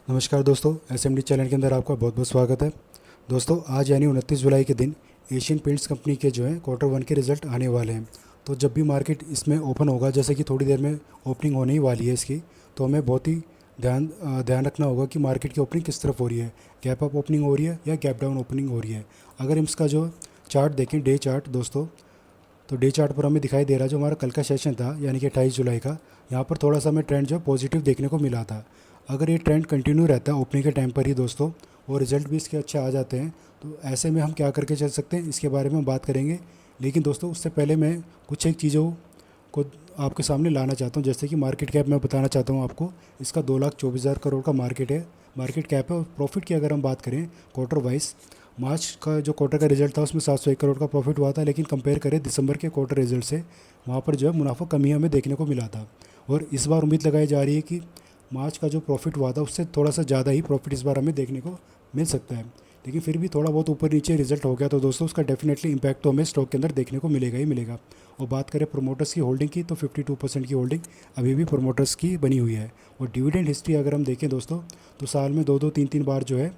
नमस्कार दोस्तों, SMD channel के अंदर आपका बहुत बहुत स्वागत है। दोस्तों, आज यानी 29 जुलाई के दिन एशियन पेंट्स कंपनी के जो है क्वार्टर 1 के रिज़ल्ट आने वाले हैं। तो जब भी मार्केट इसमें ओपन होगा, जैसे कि थोड़ी देर में ओपनिंग होने ही वाली है इसकी, तो हमें बहुत ही ध्यान रखना होगा कि मार्केट की ओपनिंग किस तरफ हो रही है। गैप अप ओपनिंग हो रही है या गैप डाउन ओपनिंग हो रही है। अगर हम इसका जो चार्ट देखें, डे चार्ट दोस्तों, तो डे चार्ट पर हमें दिखाई दे रहा है जो हमारा कल का सेशन था यानी कि 28 जुलाई का, यहाँ पर थोड़ा सा हमें ट्रेंड जो पॉजिटिव देखने को मिला था। अगर ये ट्रेंड कंटिन्यू रहता है ओपनिंग के टाइम पर ही दोस्तों, और रिज़ल्ट भी इसके अच्छे आ जाते हैं, तो ऐसे में हम क्या करके चल सकते हैं इसके बारे में हम बात करेंगे। लेकिन दोस्तों, उससे पहले मैं कुछ एक चीज़ों को आपके सामने लाना चाहता हूँ। जैसे कि मार्केट कैप मैं बताना चाहता हूँ आपको, इसका 2,24,000 करोड़ का मार्केट कैप है। और प्रॉफिट की अगर हम बात करें क्वार्टर वाइज, मार्च का जो क्वार्टर का रिजल्ट था उसमें 701 करोड़ का प्रॉफिट हुआ था। लेकिन कंपेयर करें दिसंबर के क्वार्टर रिजल्ट से, वहाँ पर जो है मुनाफा कमी हमें देखने को मिला था। और इस बार उम्मीद लगाई जा रही है कि मार्च का जो प्रॉफिट हुआ था उससे थोड़ा सा ज़्यादा ही प्रॉफिट इस बार हमें देखने को मिल सकता है। लेकिन फिर भी थोड़ा बहुत ऊपर नीचे रिजल्ट हो गया तो दोस्तों उसका डेफिनेटली इम्पैक्ट तो हमें स्टॉक के अंदर देखने को मिलेगा ही मिलेगा। और बात करें प्रोमोटर्स की होल्डिंग की, तो 52% की होल्डिंग अभी भी प्रोमोटर्स की बनी हुई है। और डिविडेंड हिस्ट्री अगर हम देखें दोस्तों, तो साल में 2-2 3-3 बार जो है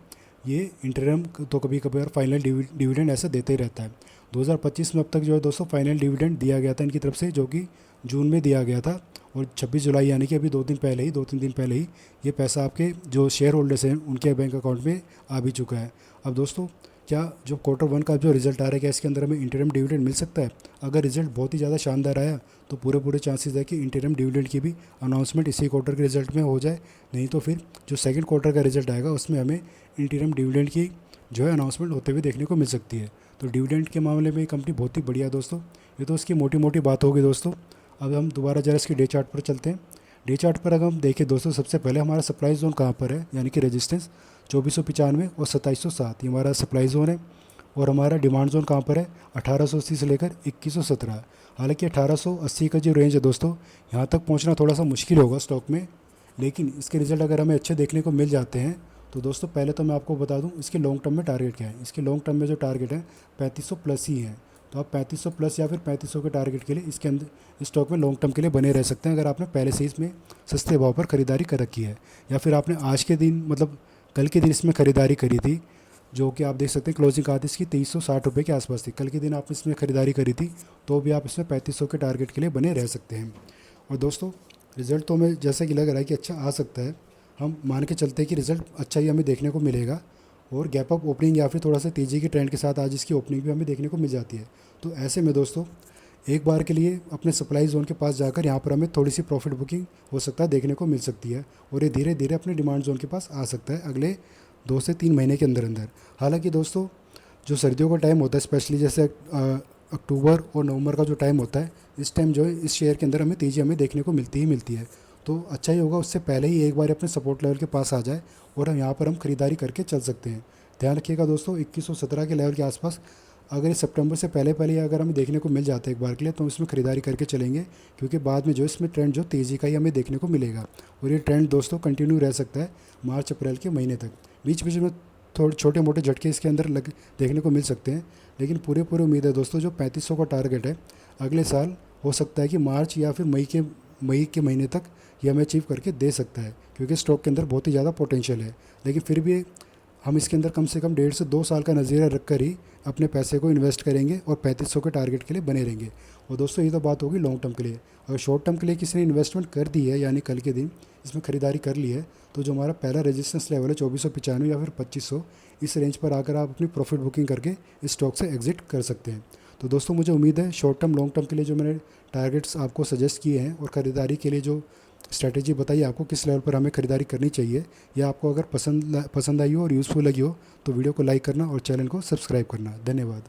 ये इंटरम तो कभी कभार फाइनल डिविडेंड ऐसा देते ही रहता है। 2025 में अब तक जो है दोस्तों फाइनल डिविडेंड दिया गया था इनकी तरफ से, जो कि जून में दिया गया था। और 26 जुलाई यानी कि अभी 2-3 दिन पहले ही ये पैसा आपके जो शेयर होल्डर्स हैं उनके बैंक अकाउंट में आ भी चुका है। अब दोस्तों, क्या जो क्वार्टर 1 का जो रिज़ल्ट आ रहा है, क्या इसके अंदर हमें इंटरम डिविडेंड मिल सकता है? अगर रिज़ल्ट बहुत ही ज़्यादा शानदार आया तो पूरे चांसेस है कि इंटरम डिविडेंड की भी अनाउंसमेंट इसी क्वार्टर के रिज़ल्ट में हो जाए। नहीं तो फिर जो सेकंड क्वार्टर का रिज़ल्ट आएगा उसमें हमें इंटरम डिविडेंड की जो है अनाउंसमेंट होते हुए देखने को मिल सकती है। तो डिविडेंड के मामले में ये कंपनी बहुत ही बढ़िया है दोस्तों। ये तो उसकी मोटी मोटी बात होगी दोस्तों। अब हम दोबारा जरा इसके डे चार्ट पर चलते हैं। डे चार्ट पर अगर हम देखें दोस्तों, सबसे पहले हमारा सप्लाई जोन कहाँ पर है, यानी कि रेजिस्टेंस 2495 और 2707, ये हमारा सप्लाई जोन है। और हमारा डिमांड जोन कहाँ पर है, 1880 से लेकर 2117। हालांकि 1880 का जो रेंज है दोस्तों, यहाँ तक पहुँचना थोड़ा सा मुश्किल होगा स्टॉक में। लेकिन इसके रिज़ल्ट अगर हमें अच्छे देखने को मिल जाते हैं तो दोस्तों, पहले तो मैं आपको बता दूं इसके लॉन्ग टर्म में टारगेट क्या है। इसके लॉन्ग टर्म में जो टारगेट है 3500 प्लस ही है। तो आप 3500 प्लस या फिर 3500 के टारगेट के लिए इसके अंदर इस स्टॉक में लॉन्ग टर्म के लिए बने रह सकते हैं, अगर आपने पहले से इसमें सस्ते भाव पर खरीदारी कर रखी है, या फिर आपने आज के दिन मतलब कल के दिन इसमें खरीदारी करी थी, जो कि आप देख सकते हैं क्लोजिंग कहा था इसकी 2360 रुपये के आसपास थी। कल के दिन आपने इसमें खरीदारी करी थी तो भी आप इसमें 3500 के टारगेट के लिए बने रह सकते हैं। और दोस्तों, रिज़ल्ट तो हमें जैसा कि लग रहा है कि अच्छा आ सकता है। हम मान के चलते हैं कि रिज़ल्ट अच्छा ही हमें देखने को मिलेगा। और गैप अप ओपनिंग या फिर थोड़ा सा तेज़ी की ट्रेंड के साथ आज इसकी ओपनिंग भी हमें देखने को मिल जाती है। तो ऐसे में दोस्तों, एक बार के लिए अपने सप्लाई जोन के पास जाकर यहाँ पर हमें थोड़ी सी प्रॉफिट बुकिंग हो सकता है देखने को मिल सकती है। और ये धीरे धीरे अपने डिमांड जोन के पास आ सकता है अगले 2 से 3 महीने के अंदर अंदर। हालांकि दोस्तों, जो सर्दियों का टाइम होता है, स्पेशली जैसे अक्टूबर और नवंबर का जो टाइम होता है, इस टाइम जो है इस शेयर के अंदर हमें तेज़ी हमें देखने को मिलती ही मिलती है। तो अच्छा ही होगा उससे पहले ही एक बार अपने सपोर्ट लेवल के पास आ जाए और हम यहाँ पर हम खरीदारी करके चल सकते हैं। ध्यान रखिएगा दोस्तों, 2117 के लेवल के आसपास अगर इस सितंबर से पहले पहले अगर हमें देखने को मिल जाता है एक बार के लिए, तो हम इसमें खरीदारी करके चलेंगे। क्योंकि बाद में जो इसमें ट्रेंड जो तेज़ी का ही हमें देखने को मिलेगा। और ये ट्रेंड दोस्तों कंटिन्यू रह सकता है मार्च अप्रैल के महीने तक। बीच बीच में थोड़े छोटे मोटे झटके इसके अंदर देखने को मिल सकते हैं। लेकिन पूरे उम्मीद है दोस्तों, जो 3500 का टारगेट है अगले साल, हो सकता है कि मार्च या फिर मई के महीने तक ये हमें अचीव करके दे सकता है। क्योंकि स्टॉक के अंदर बहुत ही ज़्यादा पोटेंशियल है। लेकिन फिर भी हम इसके अंदर कम से कम 1.5 से 2 साल का नज़रिया रखकर ही अपने पैसे को इन्वेस्ट करेंगे और 3500 के टारगेट के लिए बने रहेंगे। और दोस्तों, ये तो बात होगी लॉन्ग टर्म के लिए। अगर शॉर्ट टर्म के लिए किसी ने इन्वेस्टमेंट कर दी है, यानी कल के दिन इसमें खरीदारी कर ली है, तो जो हमारा पहला रेजिस्टेंस लेवल है 2495 या फिर 2500, इस रेंज पर आकर आप अपनी प्रॉफिट बुकिंग करके इस स्टॉक से एग्जिट कर सकते हैं। तो दोस्तों, मुझे उम्मीद है शॉर्ट टर्म लॉन्ग टर्म के लिए जो मैंने टारगेट्स आपको सजेस्ट किए हैं और ख़रीदारी के लिए जो स्ट्रैटेजी बताइए आपको किस लेवल पर हमें खरीदारी करनी चाहिए, या आपको अगर पसंद आई हो और यूज़फुल लगी हो तो वीडियो को लाइक करना और चैनल को सब्सक्राइब करना। धन्यवाद।